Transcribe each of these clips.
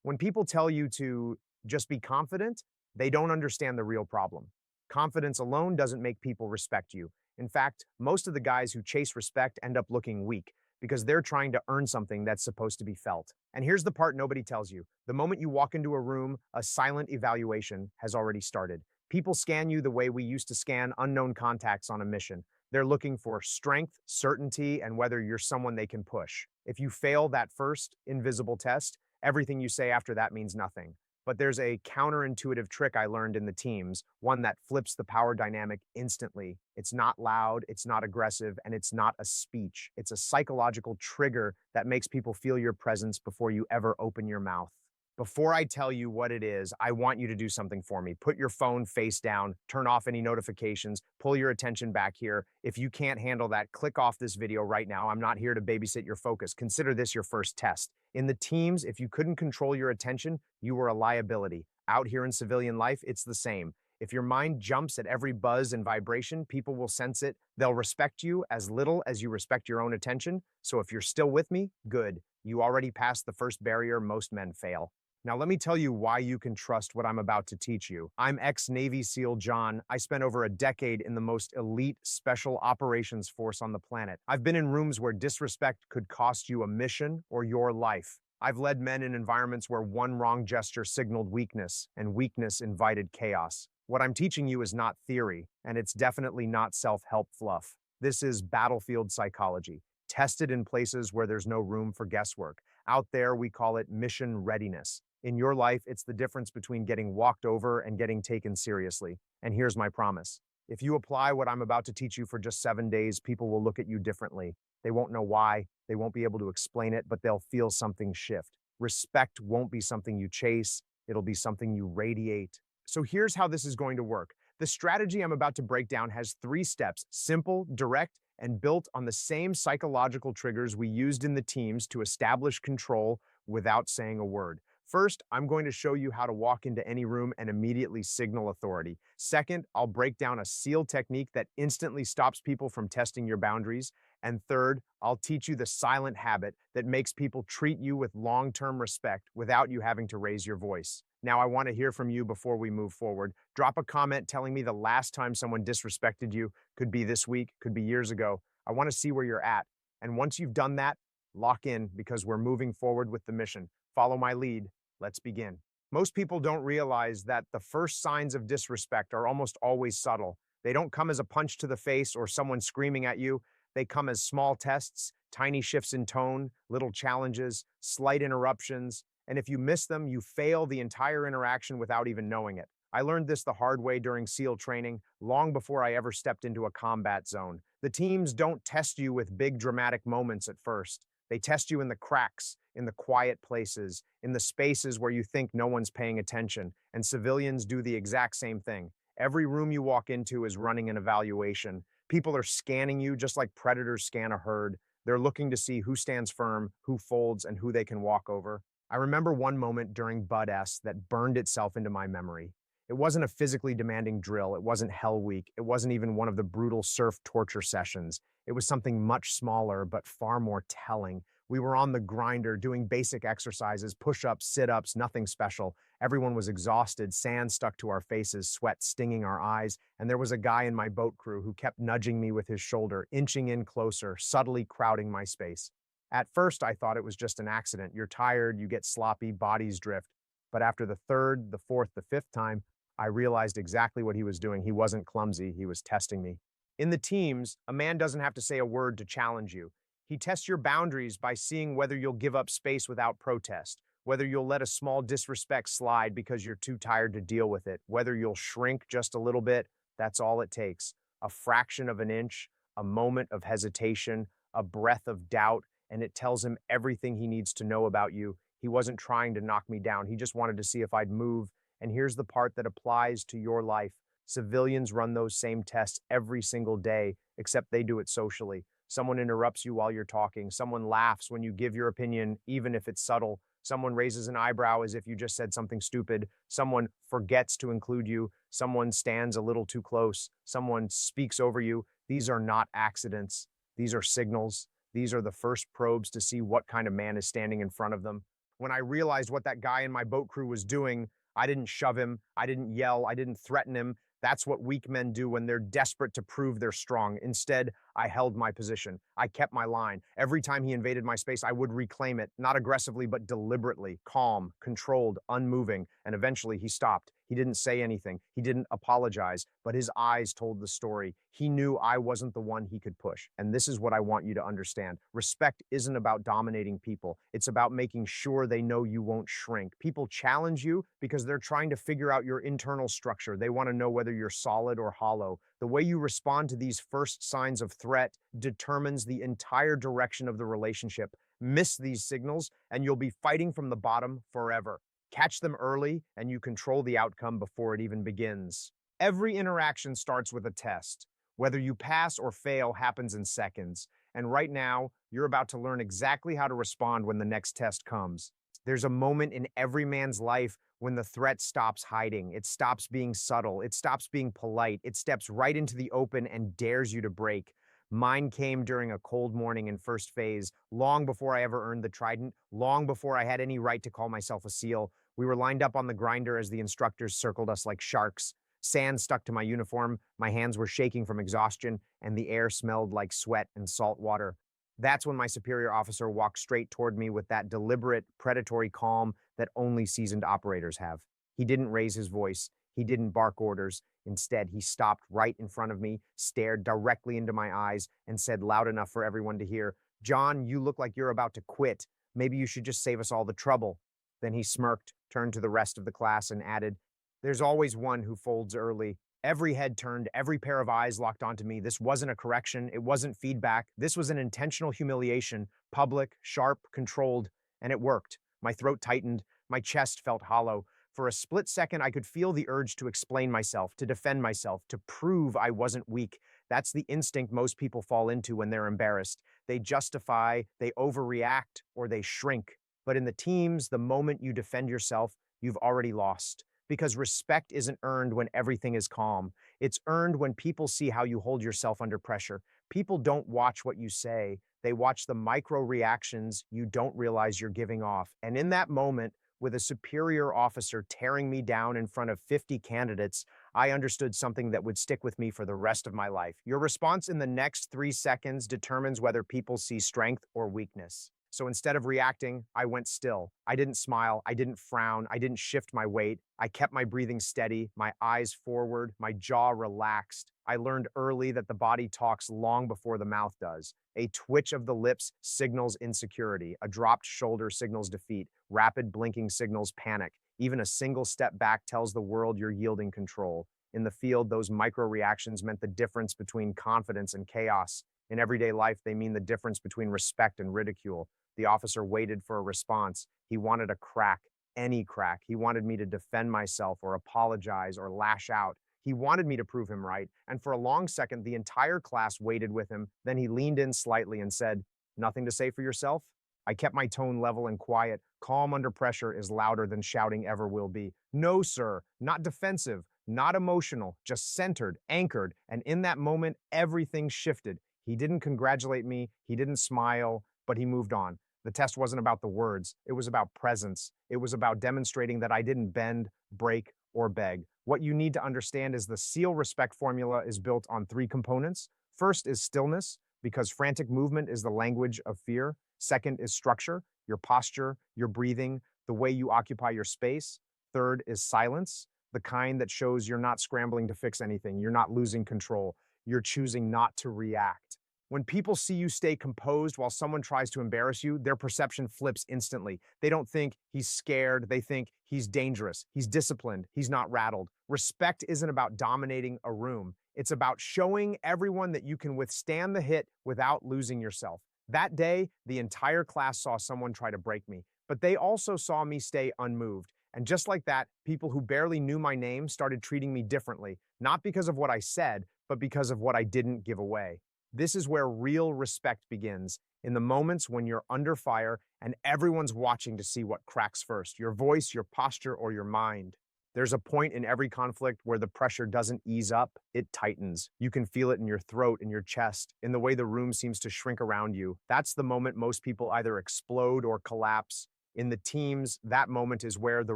When people tell you to just be confident, they don't understand the real problem. Confidence alone doesn't make people respect you. In fact, most of the guys who chase respect end up looking weak because they're trying to earn something that's supposed to be felt. And here's the part nobody tells you. The moment you walk into a room, a silent evaluation has already started. People scan you the way we used to scan unknown contacts on a mission. They're looking for strength, certainty, and whether you're someone they can push. If you fail that first invisible test, everything you say after that means nothing. But there's a counterintuitive trick I learned in the teams, one that flips the power dynamic instantly. It's not loud, it's not aggressive, and it's not a speech. It's a psychological trigger that makes people feel your presence before you ever open your mouth. Before I tell you what it is, I want you to do something for me. Put your phone face down, turn off any notifications, pull your attention back here. If you can't handle that, click off this video right now. I'm not here to babysit your focus. Consider this your first test. In the teams, if you couldn't control your attention, you were a liability. Out here in civilian life, it's the same. If your mind jumps at every buzz and vibration, people will sense it. They'll respect you as little as you respect your own attention. So if you're still with me, good. You already passed the first barrier most men fail. Now, let me tell you why you can trust what I'm about to teach you. I'm ex-Navy SEAL John. I spent over a decade in the most elite special operations force on the planet. I've been in rooms where disrespect could cost you a mission or your life. I've led men in environments where one wrong gesture signaled weakness, and weakness invited chaos. What I'm teaching you is not theory, and it's definitely not self-help fluff. This is battlefield psychology, tested in places where there's no room for guesswork. Out there, we call it mission readiness. In your life, it's the difference between getting walked over and getting taken seriously. And here's my promise. If you apply what I'm about to teach you for just 7 days, people will look at you differently. They won't know why, they won't be able to explain it, but they'll feel something shift. Respect won't be something you chase, it'll be something you radiate. So here's how this is going to work. The strategy I'm about to break down has 3 steps, simple, direct, and built on the same psychological triggers we used in the teams to establish control without saying a word. First, I'm going to show you how to walk into any room and immediately signal authority. Second, I'll break down a SEAL technique that instantly stops people from testing your boundaries. And third, I'll teach you the silent habit that makes people treat you with long-term respect without you having to raise your voice. Now, I want to hear from you before we move forward. Drop a comment telling me the last time someone disrespected you. Could be this week, could be years ago. I want to see where you're at. And once you've done that, lock in because we're moving forward with the mission. Follow my lead. Let's begin. Most people don't realize that the first signs of disrespect are almost always subtle. They don't come as a punch to the face or someone screaming at you. They come as small tests, tiny shifts in tone, little challenges, slight interruptions. And if you miss them, you fail the entire interaction without even knowing it. I learned this the hard way during SEAL training, long before I ever stepped into a combat zone. The teams don't test you with big dramatic moments at first. They test you in the cracks, in the quiet places, in the spaces where you think no one's paying attention, and civilians do the exact same thing. Every room you walk into is running an evaluation. People are scanning you just like predators scan a herd. They're looking to see who stands firm, who folds, and who they can walk over. I remember one moment during Bud S that burned itself into my memory. It wasn't a physically demanding drill. It wasn't Hell Week. It wasn't even one of the brutal surf torture sessions. It was something much smaller, but far more telling. We were on the grinder doing basic exercises, push-ups, sit-ups, nothing special. Everyone was exhausted, sand stuck to our faces, sweat stinging our eyes, and there was a guy in my boat crew who kept nudging me with his shoulder, inching in closer, subtly crowding my space. At first, I thought it was just an accident. You're tired, you get sloppy, bodies drift. But after the third, the fourth, the fifth time, I realized exactly what he was doing. He wasn't clumsy, he was testing me. In the teams, a man doesn't have to say a word to challenge you. He tests your boundaries by seeing whether you'll give up space without protest, whether you'll let a small disrespect slide because you're too tired to deal with it, whether you'll shrink just a little bit. That's all it takes. A fraction of an inch, a moment of hesitation, a breath of doubt, and it tells him everything he needs to know about you. He wasn't trying to knock me down. He just wanted to see if I'd move. And here's the part that applies to your life. Civilians run those same tests every single day, except they do it socially. Someone interrupts you while you're talking. Someone laughs when you give your opinion, even if it's subtle. Someone raises an eyebrow as if you just said something stupid. Someone forgets to include you. Someone stands a little too close. Someone speaks over you. These are not accidents. These are signals. These are the first probes to see what kind of man is standing in front of them. When I realized what that guy in my boat crew was doing, I didn't shove him, I didn't yell, I didn't threaten him. That's what weak men do when they're desperate to prove they're strong. Instead, I held my position. I kept my line. Every time he invaded my space, I would reclaim it, not aggressively, but deliberately, calm, controlled, unmoving. And eventually he stopped. He didn't say anything. He didn't apologize, but his eyes told the story. He knew I wasn't the one he could push. And this is what I want you to understand. Respect isn't about dominating people. It's about making sure they know you won't shrink. People challenge you because they're trying to figure out your internal structure. They want to know whether you're solid or hollow. The way you respond to these first signs of threat determines the entire direction of the relationship. Miss these signals, and you'll be fighting from the bottom forever. Catch them early, and you control the outcome before it even begins. Every interaction starts with a test. Whether you pass or fail happens in seconds. And right now, you're about to learn exactly how to respond when the next test comes. There's a moment in every man's life when the threat stops hiding. It stops being subtle. It stops being polite. It steps right into the open and dares you to break. Mine came during a cold morning in first phase, long before I ever earned the trident, long before I had any right to call myself a SEAL. We were lined up on the grinder as the instructors circled us like sharks. Sand stuck to my uniform, my hands were shaking from exhaustion, and the air smelled like sweat and salt water. That's when my superior officer walked straight toward me with that deliberate, predatory calm that only seasoned operators have. He didn't raise his voice. He didn't bark orders. Instead, he stopped right in front of me, stared directly into my eyes, and said loud enough for everyone to hear, "John, you look like you're about to quit. Maybe you should just save us all the trouble." Then he smirked, turned to the rest of the class, and added, "There's always one who folds early." Every head turned, every pair of eyes locked onto me. This wasn't a correction, it wasn't feedback. This was an intentional humiliation, public, sharp, controlled, and it worked. My throat tightened, my chest felt hollow. For a split second, I could feel the urge to explain myself, to defend myself, to prove I wasn't weak. That's the instinct most people fall into when they're embarrassed. They justify, they overreact, or they shrink. But in the teams, the moment you defend yourself, you've already lost. Because respect isn't earned when everything is calm. It's earned when people see how you hold yourself under pressure. People don't watch what you say, they watch the micro reactions you don't realize you're giving off. And in that moment, with a superior officer tearing me down in front of 50 candidates, I understood something that would stick with me for the rest of my life. Your response in the next 3 seconds determines whether people see strength or weakness. So instead of reacting, I went still. I didn't smile. I didn't frown. I didn't shift my weight. I kept my breathing steady, my eyes forward, my jaw relaxed. I learned early that the body talks long before the mouth does. A twitch of the lips signals insecurity. A dropped shoulder signals defeat. Rapid blinking signals panic. Even a single step back tells the world you're yielding control. In the field, those micro reactions meant the difference between confidence and chaos. In everyday life, they mean the difference between respect and ridicule. The officer waited for a response. He wanted a crack, any crack. He wanted me to defend myself or apologize or lash out. He wanted me to prove him right. And for a long second, the entire class waited with him. Then he leaned in slightly and said, "Nothing to say for yourself?" I kept my tone level and quiet. Calm under pressure is louder than shouting ever will be. "No, sir, not defensive, not emotional, just centered, anchored." And in that moment, everything shifted. He didn't congratulate me, he didn't smile, but he moved on. The test wasn't about the words, it was about presence. It was about demonstrating that I didn't bend, break, or beg. What you need to understand is the SEAL respect formula is built on 3 components. First is stillness, because frantic movement is the language of fear. Second is structure, your posture, your breathing, the way you occupy your space. Third is silence, the kind that shows you're not scrambling to fix anything, you're not losing control, you're choosing not to react. When people see you stay composed while someone tries to embarrass you, their perception flips instantly. They don't think he's scared, they think he's dangerous, he's disciplined, he's not rattled. Respect isn't about dominating a room, it's about showing everyone that you can withstand the hit without losing yourself. That day, the entire class saw someone try to break me, but they also saw me stay unmoved. And just like that, people who barely knew my name started treating me differently, not because of what I said, but because of what I didn't give away. This is where real respect begins, in the moments when you're under fire and everyone's watching to see what cracks first, your voice, your posture, or your mind. There's a point in every conflict where the pressure doesn't ease up, it tightens. You can feel it in your throat, in your chest, in the way the room seems to shrink around you. That's the moment most people either explode or collapse. In the teams, that moment is where the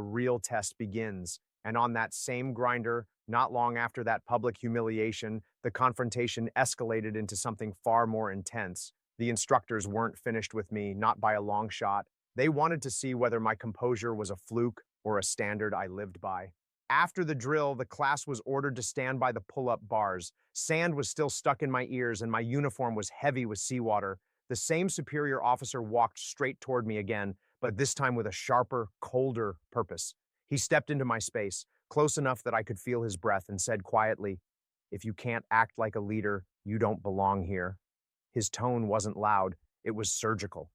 real test begins. And on that same grinder, not long after that public humiliation, the confrontation escalated into something far more intense. The instructors weren't finished with me, not by a long shot. They wanted to see whether my composure was a fluke or a standard I lived by. After the drill, the class was ordered to stand by the pull-up bars. Sand was still stuck in my ears, and my uniform was heavy with seawater. The same superior officer walked straight toward me again, but this time with a sharper, colder purpose. He stepped into my space, close enough that I could feel his breath, and said quietly, "If you can't act like a leader, you don't belong here." His tone wasn't loud, it was surgical.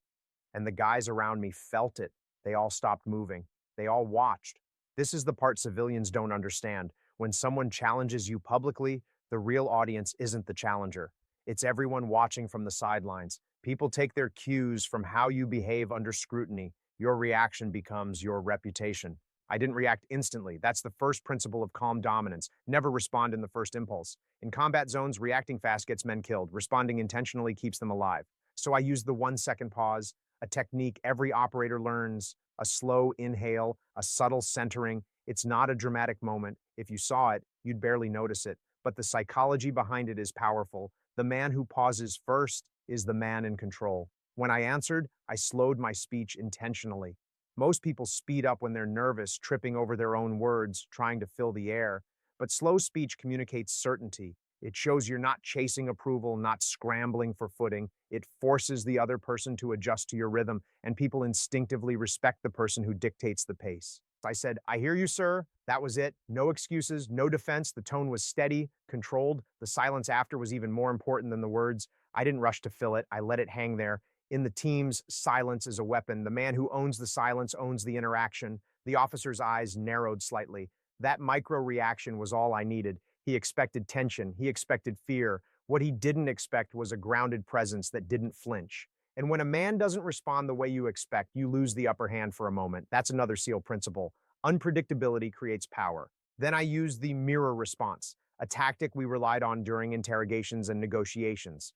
And the guys around me felt it. They all stopped moving. They all watched. This is the part civilians don't understand. When someone challenges you publicly, the real audience isn't the challenger. It's everyone watching from the sidelines. People take their cues from how you behave under scrutiny. Your reaction becomes your reputation. I didn't react instantly. That's the first principle of calm dominance. Never respond in the first impulse. In combat zones, reacting fast gets men killed. Responding intentionally keeps them alive. So I used the 1 second pause, a technique every operator learns, a slow inhale, a subtle centering. It's not a dramatic moment. If you saw it, you'd barely notice it. But the psychology behind it is powerful. The man who pauses first is the man in control. When I answered, I slowed my speech intentionally. Most people speed up when they're nervous, tripping over their own words, trying to fill the air. But slow speech communicates certainty. It shows you're not chasing approval, not scrambling for footing. It forces the other person to adjust to your rhythm, and people instinctively respect the person who dictates the pace. I said, "I hear you, sir." That was it. No excuses, no defense. The tone was steady, controlled. The silence after was even more important than the words. I didn't rush to fill it. I let it hang there. In the teams, silence is a weapon. The man who owns the silence owns the interaction. The officer's eyes narrowed slightly. That micro reaction was all I needed. He expected tension. He expected fear. What he didn't expect was a grounded presence that didn't flinch. And when a man doesn't respond the way you expect, you lose the upper hand for a moment. That's another SEAL principle. Unpredictability creates power. Then I used the mirror response, a tactic we relied on during interrogations and negotiations.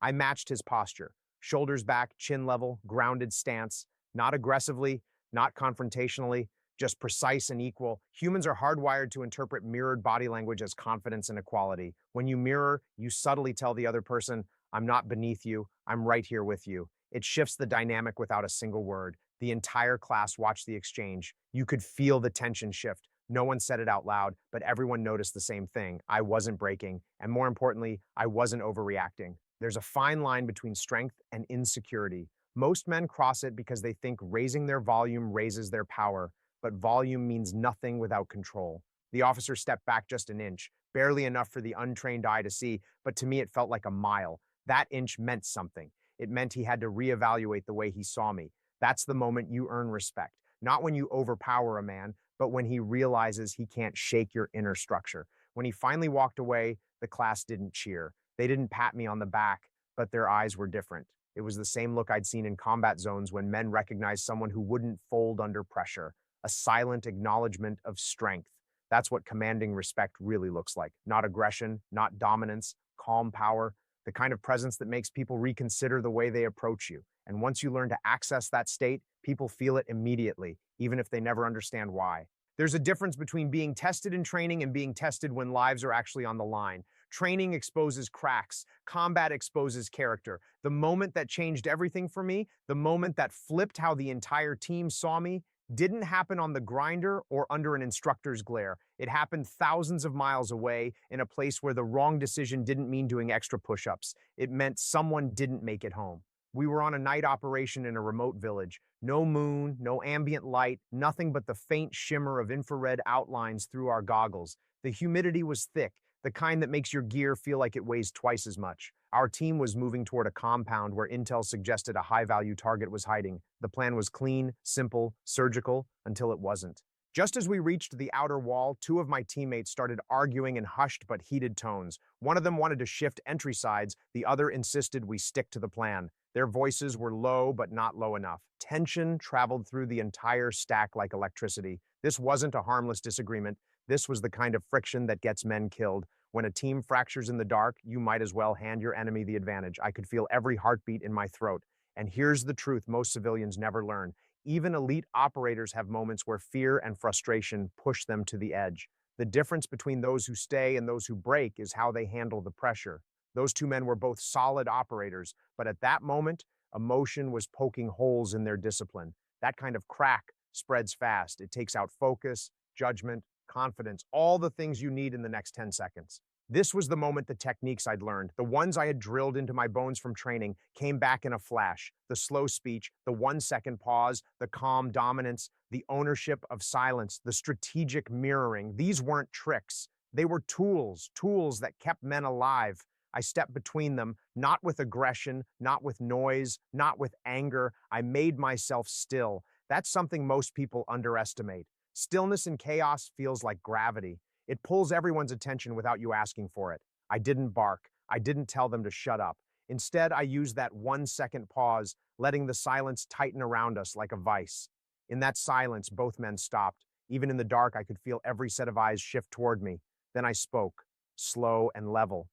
I matched his posture, shoulders back, chin level, grounded stance, not aggressively, not confrontationally, just precise and equal. Humans are hardwired to interpret mirrored body language as confidence and equality. When you mirror, you subtly tell the other person, "I'm not beneath you, I'm right here with you." It shifts the dynamic without a single word. The entire class watched the exchange. You could feel the tension shift. No one said it out loud, but everyone noticed the same thing. I wasn't breaking, and more importantly, I wasn't overreacting. There's a fine line between strength and insecurity. Most men cross it because they think raising their volume raises their power, but volume means nothing without control. The officer stepped back just an inch, barely enough for the untrained eye to see, but to me it felt like a mile. That inch meant something. It meant he had to reevaluate the way he saw me. That's the moment you earn respect. Not when you overpower a man, but when he realizes he can't shake your inner structure. When he finally walked away, the class didn't cheer. They didn't pat me on the back, but their eyes were different. It was the same look I'd seen in combat zones when men recognized someone who wouldn't fold under pressure, a silent acknowledgement of strength. That's what commanding respect really looks like. Not aggression, not dominance, calm power, the kind of presence that makes people reconsider the way they approach you. And once you learn to access that state, people feel it immediately, even if they never understand why. There's a difference between being tested in training and being tested when lives are actually on the line. Training exposes cracks. Combat exposes character. The moment that changed everything for me, the moment that flipped how the entire team saw me, didn't happen on the grinder or under an instructor's glare. It happened thousands of miles away in a place where the wrong decision didn't mean doing extra push-ups. It meant someone didn't make it home. We were on a night operation in a remote village. No moon, no ambient light, nothing but the faint shimmer of infrared outlines through our goggles. The humidity was thick, the kind that makes your gear feel like it weighs twice as much. Our team was moving toward a compound where intel suggested a high-value target was hiding. The plan was clean, simple, surgical, until it wasn't. Just as we reached the outer wall, two of my teammates started arguing in hushed but heated tones. One of them wanted to shift entry sides, the other insisted we stick to the plan. Their voices were low but not low enough. Tension traveled through the entire stack like electricity. This wasn't a harmless disagreement. This was the kind of friction that gets men killed. When a team fractures in the dark, you might as well hand your enemy the advantage. I could feel every heartbeat in my throat. And here's the truth most civilians never learn. even elite operators have moments where fear and frustration push them to the edge. The difference between those who stay and those who break is how they handle the pressure. Those two men were both solid operators, but at that moment, emotion was poking holes in their discipline. That kind of crack spreads fast. It takes out focus, judgment, confidence, all the things you need in the next 10 seconds. This was the moment the techniques I'd learned, the ones I had drilled into my bones from training, came back in a flash. The slow speech, the 1 second pause, the calm dominance, the ownership of silence, the strategic mirroring. These weren't tricks. They were tools, tools that kept men alive. I stepped between them, not with aggression, not with noise, not with anger. I made myself still. That's something most people underestimate. Stillness in chaos feels like gravity. It pulls everyone's attention without you asking for it. I didn't bark. I didn't tell them to shut up. Instead, I used that 1 second pause, letting the silence tighten around us like a vice. In that silence, both men stopped. Even in the dark, I could feel every set of eyes shift toward me. Then I spoke, slow and level.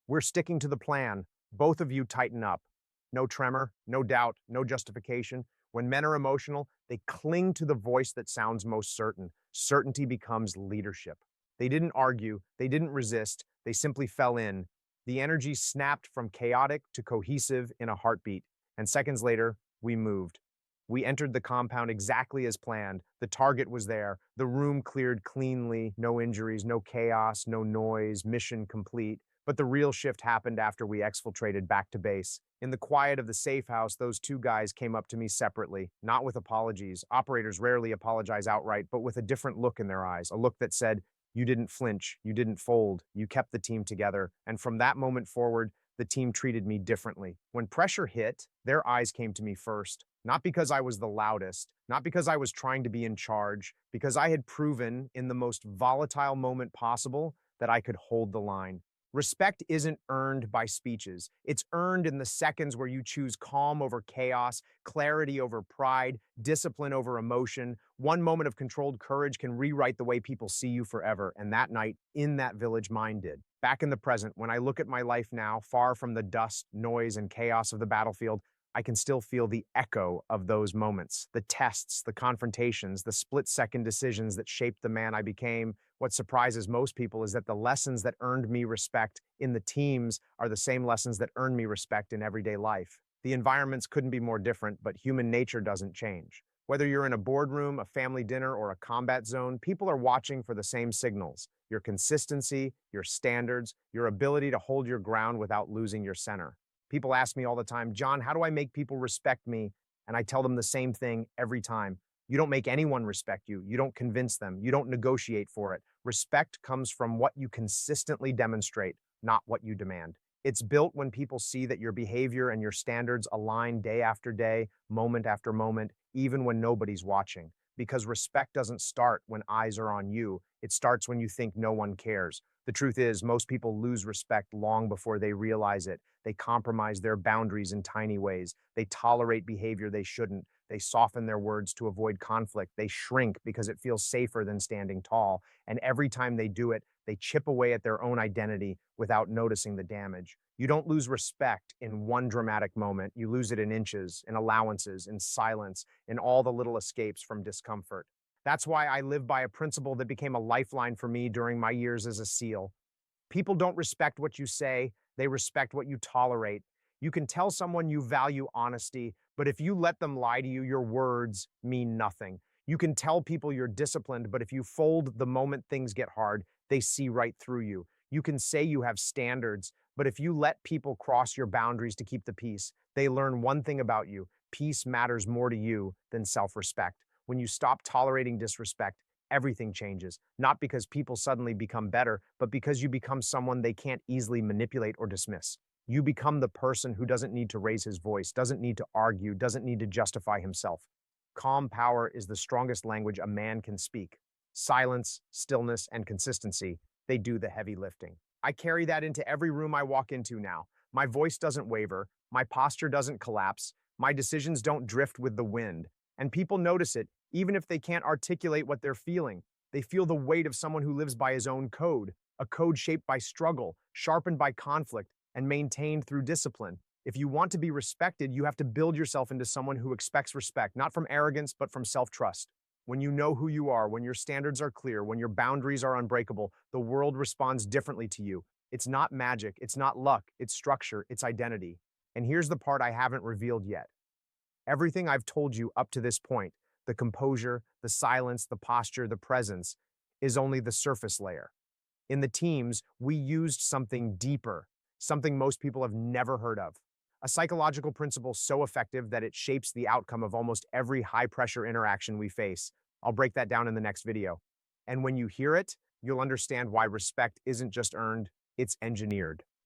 We're sticking to the plan. Both of you tighten up. No tremor, no doubt, no justification. When men are emotional, they cling to the voice that sounds most certain. Certainty becomes leadership. They didn't argue, they didn't resist, they simply fell in. The energy snapped from chaotic to cohesive in a heartbeat, and seconds later, we moved. We entered the compound exactly as planned. The target was there, the room cleared cleanly, no injuries, no chaos, no noise, mission complete. But the real shift happened after we exfiltrated back to base. In the quiet of the safe house, those two guys came up to me separately, not with apologies. Operators rarely apologize outright, but with a different look in their eyes, a look that said, "You didn't flinch, you didn't fold, you kept the team together." And from that moment forward, the team treated me differently. When pressure hit, their eyes came to me first. Not because I was the loudest, not because I was trying to be in charge, because I had proven in the most volatile moment possible that I could hold the line. Respect isn't earned by speeches. It's earned in the seconds where you choose calm over chaos, clarity over pride, discipline over emotion. One moment of controlled courage can rewrite the way people see you forever. And that night, in that village, mine did. Back in the present, when I look at my life now, far from the dust, noise, and chaos of the battlefield, I can still feel the echo of those moments, the tests, the confrontations, the split-second decisions that shaped the man I became. What surprises most people is that the lessons that earned me respect in the teams are the same lessons that earn me respect in everyday life. The environments couldn't be more different, but human nature doesn't change. Whether you're in a boardroom, a family dinner, or a combat zone, people are watching for the same signals: your consistency, your standards, your ability to hold your ground without losing your center. People ask me all the time, "John, how do I make people respect me?" And I tell them the same thing every time. You don't make anyone respect you. You don't convince them. You don't negotiate for it. Respect comes from what you consistently demonstrate, not what you demand. It's built when people see that your behavior and your standards align day after day, moment after moment, even when nobody's watching. Because respect doesn't start when eyes are on you. It starts when you think no one cares. The truth is, most people lose respect long before they realize it. They compromise their boundaries in tiny ways. They tolerate behavior they shouldn't. They soften their words to avoid conflict. They shrink because it feels safer than standing tall. And every time they do it, they chip away at their own identity without noticing the damage. You don't lose respect in one dramatic moment. You lose it in inches, in allowances, in silence, in all the little escapes from discomfort. That's why I live by a principle that became a lifeline for me during my years as a SEAL. People don't respect what you say, they respect what you tolerate. You can tell someone you value honesty, but if you let them lie to you, your words mean nothing. You can tell people you're disciplined, but if you fold the moment things get hard, they see right through you. You can say you have standards, but if you let people cross your boundaries to keep the peace, they learn one thing about you: peace matters more to you than self respect. When you stop tolerating disrespect, everything changes, not because people suddenly become better, but because you become someone they can't easily manipulate or dismiss. You become the person who doesn't need to raise his voice, doesn't need to argue, doesn't need to justify himself. Calm power is the strongest language a man can speak. Silence, stillness, and consistency, they do the heavy lifting. I carry that into every room I walk into now. My voice doesn't waver, my posture doesn't collapse, my decisions don't drift with the wind. And people notice it, even if they can't articulate what they're feeling. They feel the weight of someone who lives by his own code, a code shaped by struggle, sharpened by conflict, and maintained through discipline. If you want to be respected, you have to build yourself into someone who expects respect, not from arrogance, but from self-trust. When you know who you are, when your standards are clear, when your boundaries are unbreakable, the world responds differently to you. It's not magic, it's not luck, it's structure, it's identity. And here's the part I haven't revealed yet. Everything I've told you up to this point, the composure, the silence, the posture, the presence, is only the surface layer. In the teams, we used something deeper, something most people have never heard of. A psychological principle so effective that it shapes the outcome of almost every high-pressure interaction we face. I'll break that down in the next video. And when you hear it, you'll understand why respect isn't just earned, it's engineered.